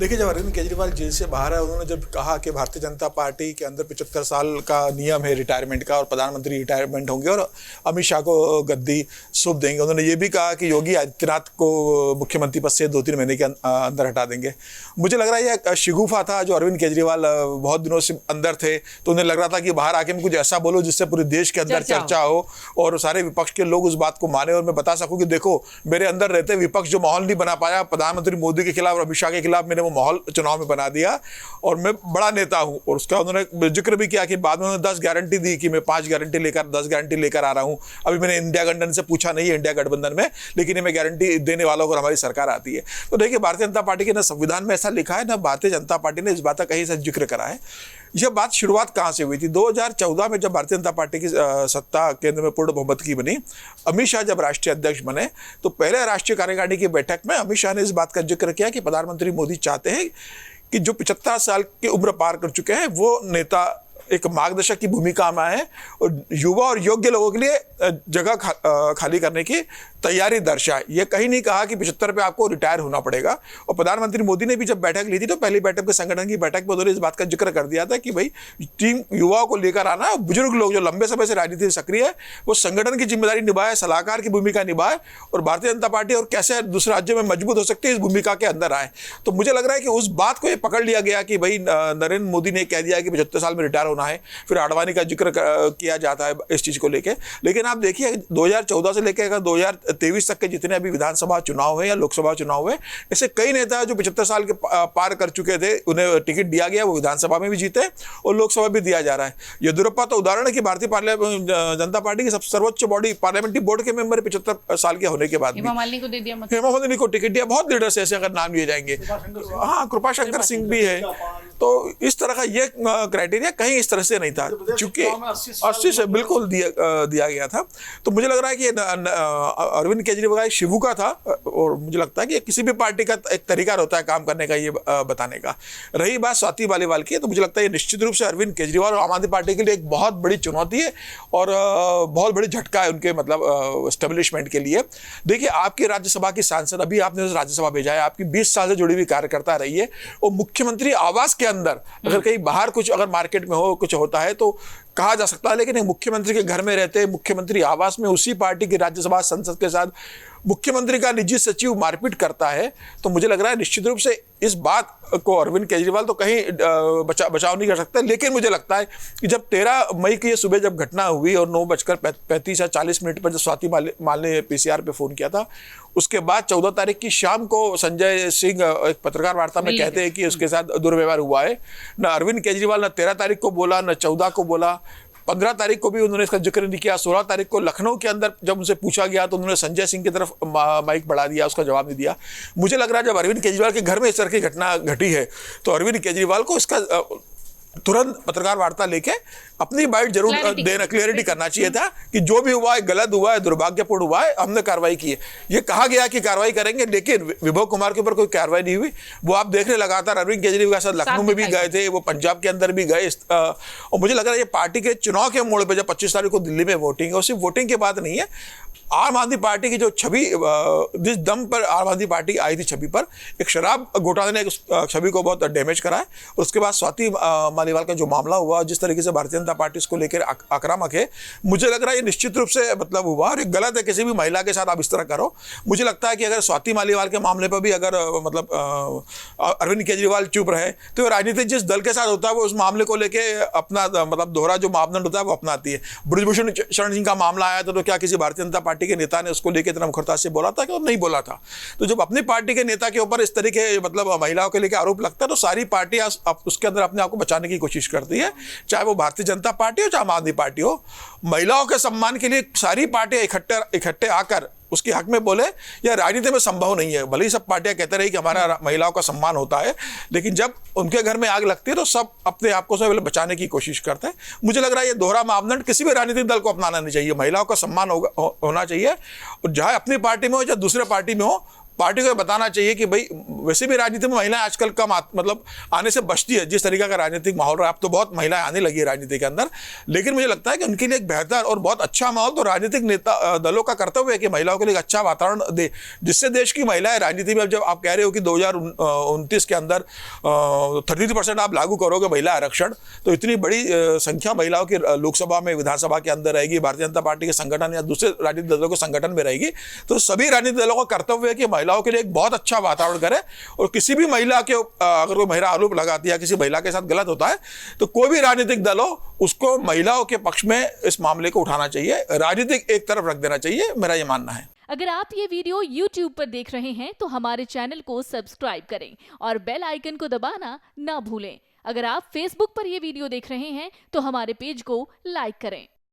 देखिए, जब अरविंद केजरीवाल जेल से बाहर आए, उन्होंने जब कहा कि भारतीय जनता पार्टी के अंदर 75 साल का नियम है रिटायरमेंट का और प्रधानमंत्री रिटायरमेंट होंगे और अमित शाह को गद्दी सौंप देंगे। उन्होंने ये भी कहा कि योगी आदित्यनाथ को मुख्यमंत्री पद से 2-3 महीने के अंदर हटा देंगे। मुझे लग रहा है यह शिगुफा था जो अरविंद केजरीवाल बहुत दिनों से अंदर थे, तो उन्हें लग रहा था कि बाहर आके मैं कुछ ऐसा बोलो जिससे पूरे देश के अंदर चर्चा हो और सारे विपक्ष के लोग उस बात को माने और मैं बता सकूं कि देखो, मेरे अंदर रहते विपक्ष जो माहौल नहीं बना पाया प्रधानमंत्री मोदी के खिलाफ और अमित शाह के खिलाफ, मैंने वो माहौल चुनाव में बना दिया और मैं बड़ा नेता हूं। और उसका उन्होंने जिक्र भी किया कि बाद में उन्होंने 10 गारंटी दी कि मैं 5 गारंटी लेकर 10 गारंटी लेकर आ रहा हूं। अभी मैंने इंडिया गठबंधन से पूछा नहीं है, इंडिया गठबंधन में, लेकिन ये मैं गारंटी देने वालों को हमारी सरकार आती है। तो देखिए, भारतीय जनता पार्टी के ना संविधान में ऐसा लिखा है, ना भारतीय जनता पार्टी ने इस बात का कहीं से जिक्र करा है। यह बात शुरुआत कहां से हुई थी? 2014 में जब भारतीय जनता पार्टी की सत्ता केंद्र में पूर्ण बहुमत की बनी, अमित शाह जब राष्ट्रीय अध्यक्ष बने, तो पहले राष्ट्रीय कार्यकारिणी की बैठक में अमित शाह ने इस बात का जिक्र किया कि प्रधानमंत्री मोदी चाहते हैं कि जो 75 साल की उम्र पार कर चुके हैं वो नेता एक मार्गदर्शक की भूमिका में है और युवा और योग्य लोगों के लिए जगह खाली करने की तैयारी दर्शाए। ये कहीं नहीं कहा कि 75 पे आपको रिटायर होना पड़ेगा। और प्रधानमंत्री मोदी ने भी जब बैठक ली थी तो पहली बैठक के संगठन की बैठक में उन्होंने इस बात का जिक्र कर दिया था कि भाई टीम युवाओं को लेकर आना, बुजुर्ग लोग जो लंबे समय से राजनीति में सक्रिय है वो संगठन की जिम्मेदारी निभाए, सलाहकार की भूमिका निभाए और भारतीय जनता पार्टी और कैसे दूसरे राज्यों में मजबूत हो सकती है इस भूमिका के अंदर आए। तो मुझे लग रहा है कि उस बात को ये पकड़ लिया गया कि भाई नरेंद्र मोदी ने कह दिया कि 75 साल में रिटायर होना है, फिर आडवाणी का जिक्र किया जाता है इस चीज को लेकर। लेकिन आप देखिए 2014 से लेकर अगर 2023 तक के जितने अभी विधानसभा चुनाव हुए या लोकसभा चुनाव हुए, ऐसे कई नेता जो 75 साल के पार कर चुके थे, उन्हें टिकट दिया गया, वो विधानसभा में भी जीते और लोकसभा भी दिया जा रहा है। येदियुरप्पा तो उदाहरण है कि भारतीय जनता पार्टी की सबसे सर्वोच्च बॉडी पार्लियामेंट्री बोर्ड के मेंबर 75 साल के होने के बाद हेमा मालिनी को दे दिया, हेमा मालिनी को टिकट दिया। बहुत लीडर्स ऐसे अगर नाम लिए जाएंगे, हाँ, कृपा शंकर सिंह भी है। तो इस तरह का ये क्राइटेरिया कहीं इस तरह से नहीं था, चूंकि 80 से बिल्कुल दिया गया था। तो मुझे लग रहा है कि अरविंद केजरीवाल शिवू का था और मुझे लगता है कि किसी भी पार्टी का एक तरीका होता है काम करने का, ये बताने का। रही बात स्वाति मालीवाल की, तो मुझे लगता है ये निश्चित रूप से अरविंद केजरीवाल और आम आदमी पार्टी के लिए एक बहुत बड़ी चुनौती है और बहुत बड़ी झटका है उनके मतलब एस्टेब्लिशमेंट के लिए। देखिए, आपकी राज्यसभा की सांसद, अभी आपने राज्यसभा भेजा है, आपकी 20 साल से जुड़ी हुई कार्यकर्ता रही है और मुख्यमंत्री आवास के अंदर अगर कहीं बाहर कुछ अगर मार्केट में हो कुछ होता है तो कहा जा सकता है, लेकिन एक मुख्यमंत्री के घर में रहते, मुख्यमंत्री आवास में उसी पार्टी की राज्यसभा संसद के साथ मुख्यमंत्री का निजी सचिव मारपीट करता है, तो मुझे लग रहा है निश्चित रूप से इस बात को अरविंद केजरीवाल तो कहीं बचाव नहीं कर सकता। लेकिन मुझे लगता है कि जब 13 मई की ये सुबह जब घटना हुई और 9:35 या 40 मिनट पर जब स्वाति माल ने पीसीआर पे फोन किया था, उसके बाद 14 तारीख की शाम को संजय सिंह एक पत्रकार वार्ता में कहते हैं कि उसके साथ दुर्व्यवहार हुआ है। न अरविंद केजरीवाल न 13 तारीख को बोला, न 14 को बोला, 15 तारीख को भी उन्होंने इसका जिक्र नहीं किया। 16 तारीख को लखनऊ के अंदर जब उनसे पूछा गया तो उन्होंने संजय सिंह की तरफ माइक बढ़ा दिया, उसका जवाब नहीं दिया। मुझे लग रहा है जब अरविंद केजरीवाल के घर में इस तरह की घटना घटी है तो अरविंद केजरीवाल को इसका तुरंत पत्रकार वार्ता लेके अपनी बाइट जरूर देना, क्लियरिटी करना चाहिए था कि जो भी हुआ है गलत हुआ है, दुर्भाग्यपूर्ण हुआ है, हमने कार्रवाई की है। ये कहा गया कि कार्रवाई करेंगे, लेकिन विभव कुमार के ऊपर कोई कार्रवाई नहीं हुई। वो आप देख रहे लगातार अरविंद केजरीवाल के साथ लखनऊ में भी गए थे, वो पंजाब के अंदर भी गए और मुझे लग रहा है ये पार्टी के चुनाव के मोड़ पर जब 25 तारीख को दिल्ली में वोटिंग है, और सिर्फ वोटिंग के बाद नहीं है, आम आदमी पार्टी की जो छवि, जिस दम पर आम आदमी पार्टी आई थी छवि पर, एक शराब घोटाले ने छवि को बहुत डैमेज करा है। और उसके बाद स्वाति मालीवाल का जो मामला हुआ, जिस तरीके से भारतीय जनता पार्टी इसको लेकर आक्रामक है, मुझे लग रहा है ये निश्चित रूप से मतलब हुआ और ये गलत है किसी भी महिला के साथ आप इस तरह करो। मुझे लगता है कि अगर स्वाति मालीवाल के मामले पर भी अगर मतलब अरविंद केजरीवाल चुप रहे तो राजनीति जिस दल के साथ होता है वो उस मामले को लेकर अपना मतलब दोहरा जो मापदंड होता है वो अपनाती है। ब्रजभूषण शरण सिंह का मामला आया था तो क्या किसी भारतीय जनता पार्टी के नेता ने उसको लेकर इतना मुखरता से बोला था कि वो नहीं बोला था? तो जब अपनी पार्टी के नेता के ऊपर इस तरीके मतलब महिलाओं के लेकर आरोप लगता है तो सारी पार्टी उसके अंदर अपने आप को बचाने की कोशिश करती है, चाहे वो भारतीय जनता पार्टी हो चाहे आम आदमी पार्टी हो। महिलाओं के सम्मान के लिए सारी पार्टियां इकट्ठे आकर उसके हक में बोले, यह राजनीति में संभव नहीं है। भले ही सब पार्टियां कहते रही कि हमारा महिलाओं का सम्मान होता है, लेकिन जब उनके घर में आग लगती है तो सब अपने आप को सब बचाने की कोशिश करते हैं। मुझे लग रहा है ये दोहरा मापदंड किसी भी राजनीतिक दल को अपनाना नहीं चाहिए। महिलाओं का सम्मान होना चाहिए और चाहे अपनी पार्टी में हो या दूसरे पार्टी में हो, पार्टी को बताना चाहिए कि भाई वैसे भी राजनीति में महिलाएं आजकल कम मतलब आने से बचती है, जिस तरीके का राजनीतिक माहौल रहा है। अब तो बहुत महिलाएं आने लगी है राजनीति के अंदर, लेकिन मुझे लगता है कि उनके लिए एक बेहतर और बहुत अच्छा माहौल तो राजनीतिक नेता दलों का कर्तव्य है कि महिलाओं के लिए एक अच्छा वातावरण दे, जिससे देश की महिलाएं राजनीति में, जब आप कह रहे हो कि 2029 के अंदर 33% आप लागू करोगे महिला आरक्षण, तो इतनी बड़ी संख्या महिलाओं की लोकसभा में, विधानसभा के अंदर रहेगी, भारतीय जनता पार्टी के संगठन या दूसरे राजनीतिक दलों के संगठन में रहेगी। तो सभी राजनीतिक दलों का कर्तव्य है कि महिलाओं के लिए एक बहुत अच्छा वातावरण करे, और किसी भी महिला के अगर कोई महिला आरोप लगाती है, किसी महिला के साथ गलत होता है, तो कोई भी राजनीतिक दल हो उसको महिलाओं के पक्ष में इस मामले को उठाना चाहिए, राजनीतिक एक तरफ रख देना चाहिए, मेरा ये मानना है। अगर आप ये वीडियो YouTube पर देख रहे हैं तो हमारे चैनल को सब्सक्राइब करें और बेल आइकन को दबाना ना भूलें। अगर आप Facebook पर ये वीडियो देख रहे हैं तो हमारे पेज को लाइक करें।